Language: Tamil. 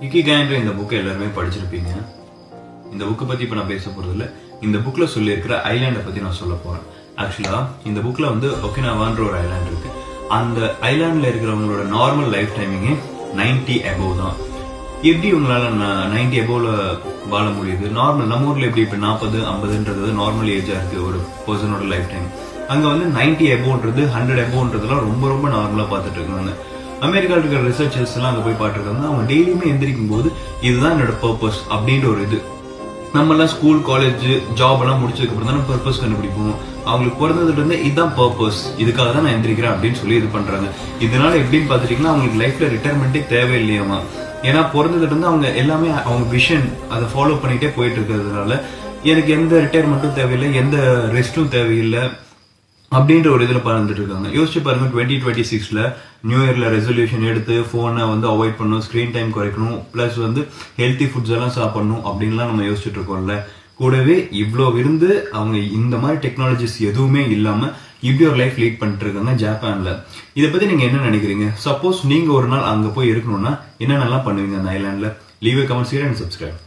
இக்கிகாய்ன்ற இந்த புக்கை எல்லாருமே படிச்சிருப்பீங்க. இந்த புக்கை பத்தி இப்ப நான் பேச போறது இல்ல. இந்த புக்ல சொல்லி இருக்கிற ஐலாண்டை பத்தி நான் சொல்ல போறேன். ஆக்சுவலா இந்த புக்ல வந்து ஒகினாவான்ற ஒரு ஐலாண்ட் இருக்கு. அந்த ஐலாண்ட்ல இருக்கிறவங்களோட நார்மல் லைஃப் டைமிங்கே 90 above தான். எப்படி உங்களால 90 above வாழ முடியுது? நார்மல் நம்ம ஊர்ல எப்படி இப்ப 40 50ன்றது நார்மல் ஏஜா இருக்கு ஒரு பர்சனோட லைஃப் டைம். அங்க வந்து 90 above 100 aboveன்றதுலாம் ரொம்ப ரொம்ப நார்மலா பார்த்துட்டு இருக்காங்க. அமெரிக்காவில் இருக்கிற ரிசர்ச்சர்ஸ் எல்லாம் அங்க போய் பாத்துருக்காங்க. அவங்க டெய்லியுமே எந்திரிக்கும் போது இதுதான் என்னோட பர்பஸ் அப்படின்ற ஒரு இது. நம்ம எல்லாம் ஸ்கூல் காலேஜ் ஜாப் எல்லாம் முடிச்சதுக்கு அப்புறம் தான் பர்பஸ் கண்டுபிடிப்போம். அவங்களுக்கு பிறந்ததுல இருந்து இதுதான் பர்பஸ், இதுக்காக தான் நான் எந்திரிக்கிறேன் அப்படின்னு சொல்லி இது பண்றாங்க. இதனால எப்படின்னு பாத்துட்டீங்கன்னா அவங்களுக்கு லைஃப்ல ரிட்டையர்மெண்ட்டே தேவையில்லையாமா. ஏன்னா பிறந்ததுல இருந்து அவங்க எல்லாமே அவங்க விஷன் அதை ஃபாலோ பண்ணிட்டே போயிட்டு இருக்கிறதுனால எனக்கு எந்த ரிட்டையர்மெண்ட்டும் தேவையில்லை, எந்த ரெஸ்டும் தேவையில்லை அப்படின்ற ஒரு இதுல பறந்துட்டு இருக்காங்க. யோசிச்சு பாருங்க, 2026ல நியூ இயர்ல ரெசல்யூஷன் எடுத்து போனை வந்து அவாய்ட் பண்ணணும், ஸ்கிரீன் டைம் குறைக்கணும், பிளஸ் வந்து ஹெல்த்தி ஃபுட்ஸ் எல்லாம் சாப்பிடணும் அப்படின்லாம் நம்ம யோசிச்சுட்டு இருக்கோம்ல. கூடவே இவ்வளோ இருந்து அவங்க இந்த மாதிரி டெக்னாலஜிஸ் எதுவுமே இல்லாம இப்படி ஒரு லைஃப் லீட் பண்ணிட்டு இருக்காங்க ஜப்பான்ல. இதை பத்தி நீங்க என்ன நினைக்கிறீங்க? சப்போஸ் நீங்க ஒரு நாள் அங்க போய் இருக்கணும்னா என்னென்னலாம் பண்ணுவீங்க அந்த ஐலாண்ட்ல? Leave comments here and subscribe.